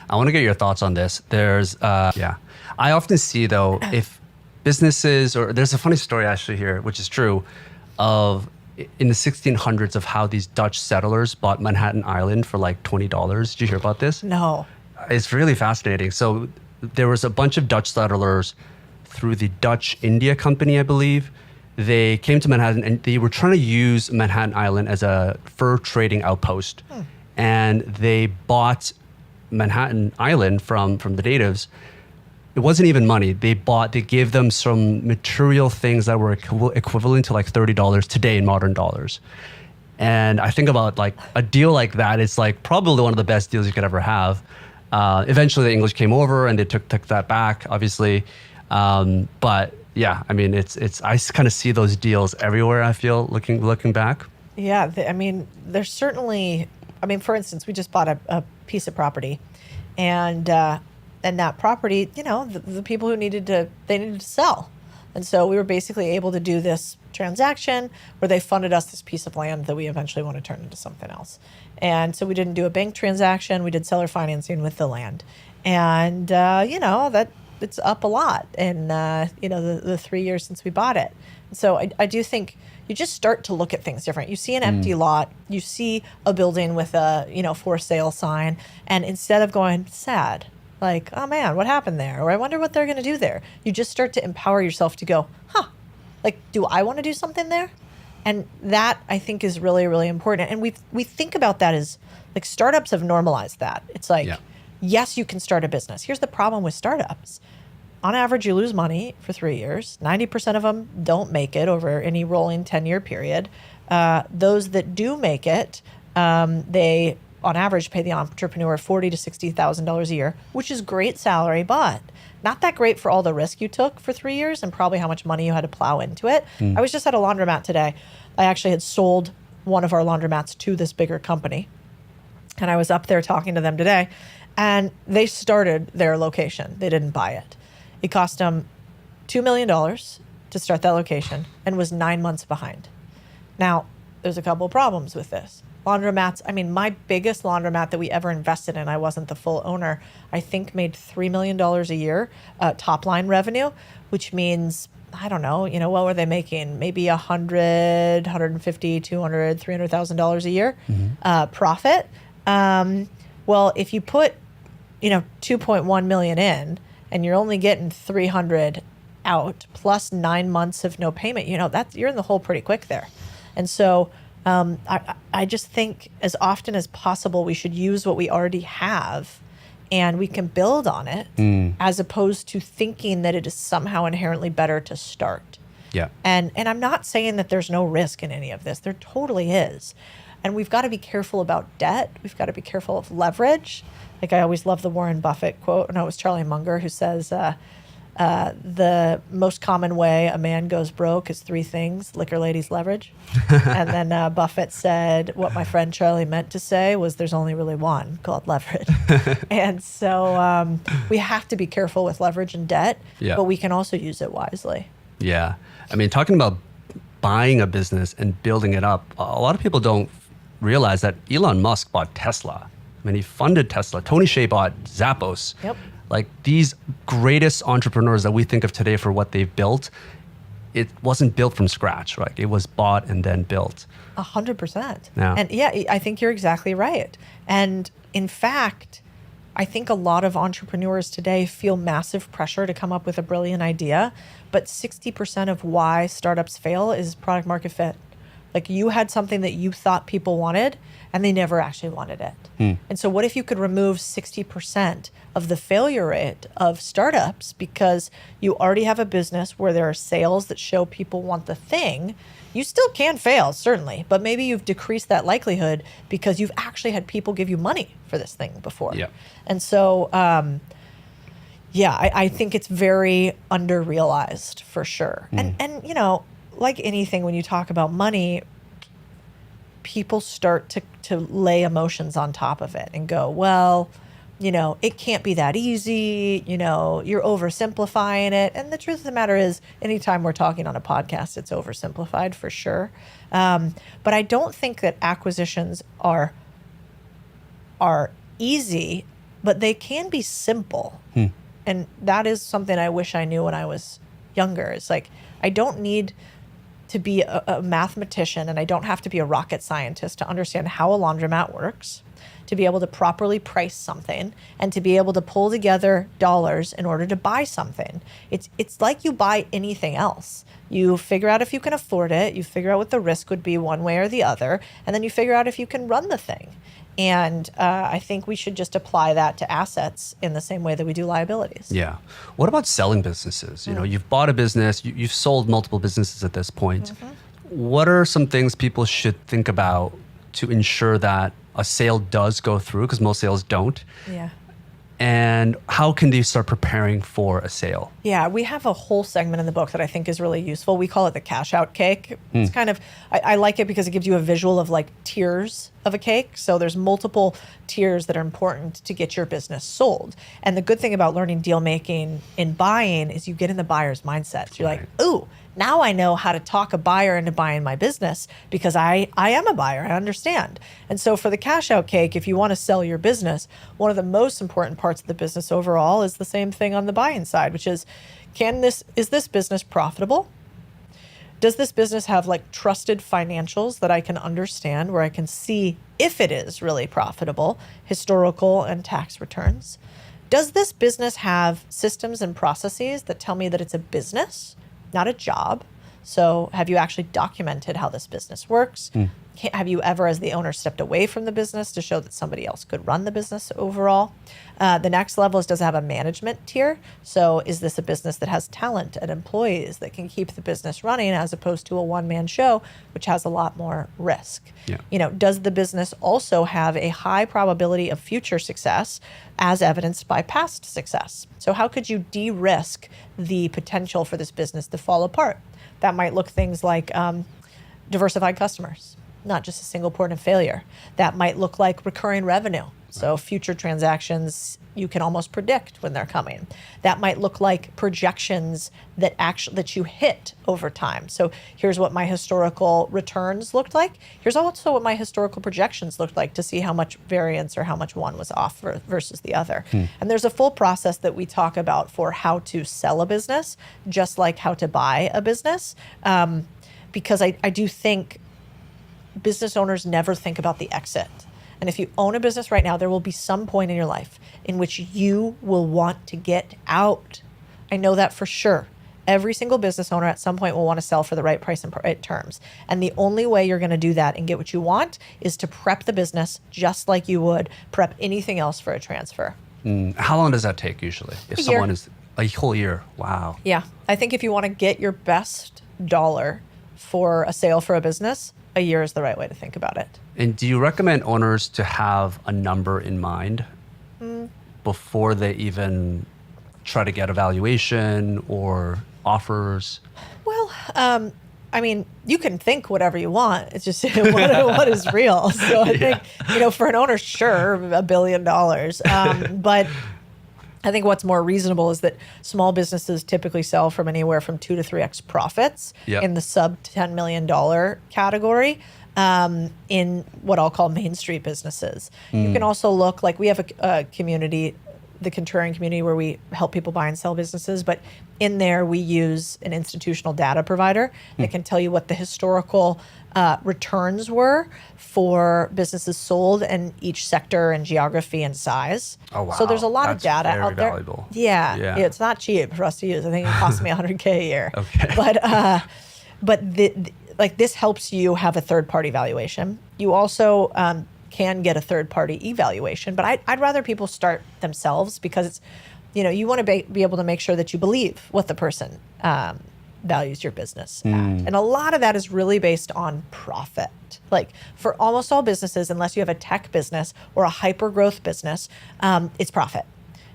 I want to get your thoughts on this. I often see though, if businesses, or there's a funny story actually here, which is true, of in the 1600s of how these Dutch settlers bought Manhattan Island for like $20. Did you hear about this? No. It's really fascinating. So there was a bunch of Dutch settlers through the Dutch India Company, I believe. They came to Manhattan and they were trying to use Manhattan Island as a fur trading outpost. And they bought Manhattan Island from the natives. It wasn't even money. They gave them some material things that were equivalent to like $30 today in modern dollars. And I think about like a deal like that, it's like probably one of the best deals you could ever have. Eventually the English came over and they took that back, obviously. But yeah, I mean, I kind of see those deals everywhere, I feel, looking back. Yeah, there's certainly, for instance, we just bought a piece of property, and that property, the people who needed to sell. And so we were basically able to do this transaction where they funded us this piece of land that we eventually want to turn into something else. And so we didn't do a bank transaction, we did seller financing with the land. And, that it's up a lot in, the 3 years since we bought it. So I do think you just start to look at things different. You see an empty lot, you see a building with a, for sale sign, and instead of going sad, like, oh man, what happened there? Or I wonder what they're going to do there. You just start to empower yourself to go, do I want to do something there? And that I think is really, really important. And we think about that as like startups have normalized that. It's like, yes, you can start a business. Here's the problem with startups. On average, you lose money for 3 years. 90% of them don't make it over any rolling 10-year period. Those that do make it, they, on average, pay the entrepreneur $40,000 to $60,000 a year, which is great salary, but not that great for all the risk you took for 3 years and probably how much money you had to plow into it. I was just at a laundromat today. I actually had sold one of our laundromats to this bigger company. And I was up there talking to them today, and they started their location. They didn't buy it. It cost them $2 million to start that location and was 9 months behind. Now, there's a couple of problems with this. Laundromats, my biggest laundromat that we ever invested in, I wasn't the full owner, I think made $3 million a year top line revenue, which means, I don't know, what were they making? Maybe $100, $150, $200, $300,000 a year profit. Well, if you put, 2.1 million in and you're only getting 300 out plus 9 months of no payment, you're in the hole pretty quick there. And so I just think as often as possible, we should use what we already have and we can build on it as opposed to thinking that it is somehow inherently better to start. Yeah. And I'm not saying that there's no risk in any of this. There totally is. And we've got to be careful about debt. We've got to be careful of leverage. Like I always love the Warren Buffett quote. No, it was Charlie Munger who says, the most common way a man goes broke is 3 things: liquor, ladies, leverage. And then Buffett said, what my friend Charlie meant to say was there's only really one, called leverage. And so we have to be careful with leverage and debt, but we can also use it wisely. Yeah. Talking about buying a business and building it up, a lot of people don't realize that Elon Musk bought Tesla. He funded Tesla. Tony Hsieh bought Zappos. Yep. Like these greatest entrepreneurs that we think of today for what they've built, it wasn't built from scratch, right? It was bought and then built. 100%. Yeah. And I think you're exactly right. And in fact, I think a lot of entrepreneurs today feel massive pressure to come up with a brilliant idea, but 60% of why startups fail is product market fit. Like you had something that you thought people wanted and they never actually wanted it. And so what if you could remove 60% of the failure rate of startups because you already have a business where there are sales that show people want the thing? You still can fail, certainly, but maybe you've decreased that likelihood because you've actually had people give you money for this thing before. Yeah. And so, I think it's very under-realized for sure. And like anything, when you talk about money, people start to lay emotions on top of it and go, well, it can't be that easy. You're oversimplifying it. And the truth of the matter is, anytime we're talking on a podcast, it's oversimplified for sure. But I don't think that acquisitions are easy but they can be simple. And that is something I wish I knew when I was younger. It's like, I don't need to be a mathematician, and I don't have to be a rocket scientist to understand how a laundromat works, to be able to properly price something, and to be able to pull together dollars in order to buy something. It's like you buy anything else. You figure out if you can afford it, you figure out what the risk would be one way or the other, and then you figure out if you can run the thing. And I think we should just apply that to assets in the same way that we do liabilities. Yeah. What about selling businesses? You know, you've bought a business, you've sold multiple businesses at this point. What are some things people should think about to ensure that a sale does go through? Because most sales don't. Yeah. And how can they start preparing for a sale? Yeah, we have a whole segment in the book that I think is really useful. We call it the cash out cake. It's kind of, I like it because it gives you a visual of like tiers of a cake. So there's multiple tiers that are important to get your business sold. And the good thing about learning deal making in buying is you get in the buyer's mindset. So you're like, ooh, now I know how to talk a buyer into buying my business because I am a buyer. I understand. And so for the cash out cake, if you want to sell your business, one of the most important parts of the business overall is the same thing on the buying side, which is, is this business profitable? Does this business have like trusted financials that I can understand, where I can see if it is really profitable, historical and tax returns? Does this business have systems and processes that tell me that it's a business, not a job? So have you actually documented how this business works? Have you ever, as the owner, stepped away from the business to show that somebody else could run the business overall? The next level is, does it have a management tier? So is this a business that has talent and employees that can keep the business running, as opposed to a one-man show, which has a lot more risk? Yeah. You know, does the business also have a high probability of future success, as evidenced by past success? So how could you de-risk the potential for this business to fall apart? That might look things like diversified customers, not just a single point of failure. That might look like recurring revenue. So future transactions, you can almost predict when they're coming. That might look like projections that you hit over time. So here's what my historical returns looked like. Here's also what my historical projections looked like, to see how much variance or how much one was off versus the other. And there's a full process that we talk about for how to sell a business, just like how to buy a business. Because I do think business owners never think about the exit. And if you own a business right now, there will be some point in your life in which you will want to get out. I know that for sure. Every single business owner at some point will want to sell for the right price and right terms. And the only way you're going to do that and get what you want is to prep the business just like you would prep anything else for a transfer. How long does that take usually? If someone is a whole year, wow. Yeah, I think if you want to get your best dollar for a sale for a business, a year is the right way to think about it. And do you recommend owners to have a number in mind before they even try to get a valuation or offers? Well, I mean, you can think whatever you want. It's just what is real. So I think, for an owner, sure, $1 billion. But I think what's more reasonable is that small businesses typically sell from anywhere from 2 to 3x profits in the sub $10 million category. In what I'll call Main Street businesses. You can also look, like we have a community, the Contrarian community, where we help people buy and sell businesses. But in there, we use an institutional data provider that can tell you what the historical returns were for businesses sold in each sector and geography and size. Oh, wow. So there's a lot of data very out there. Valuable. Yeah, it's not cheap for us to use. I think it costs me $100K a year. Okay. But this helps you have a third-party valuation. You also can get a third-party evaluation, but I'd rather people start themselves, because it's, you want to be able to make sure that you believe what the person values your business at. And a lot of that is really based on profit. Like for almost all businesses, unless you have a tech business or a hyper-growth business, it's profit.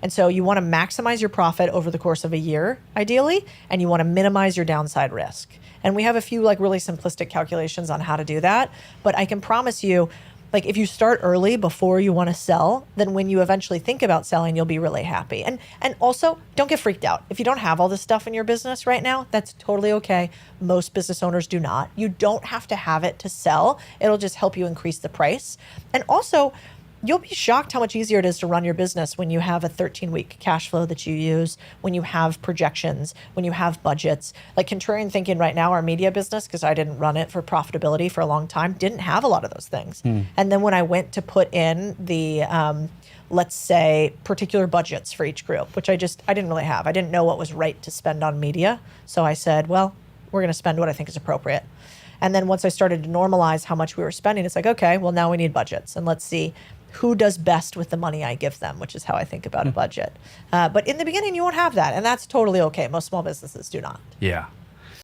And so you want to maximize your profit over the course of a year, ideally, and you want to minimize your downside risk. And we have a few really simplistic calculations on how to do that. But I can promise you, if you start early before you want to sell, then when you eventually think about selling, you'll be really happy. And also, don't get freaked out. If you don't have all this stuff in your business right now, that's totally okay. Most business owners do not. You don't have to have it to sell. It'll just help you increase the price. And also, you'll be shocked how much easier it is to run your business when you have a 13-week cash flow that you use, when you have projections, when you have budgets. Like Contrarian Thinking right now, our media business, because I didn't run it for profitability for a long time, didn't have a lot of those things. And then when I went to put in the, let's say, particular budgets for each group, which I didn't really have. I didn't know what was right to spend on media. So I said, well, we're going to spend what I think is appropriate. And then once I started to normalize how much we were spending, it's like, okay, well, now we need budgets. And let's see who does best with the money I give them, which is how I think about a budget. But in the beginning, you won't have that. And that's totally okay. Most small businesses do not. Yeah.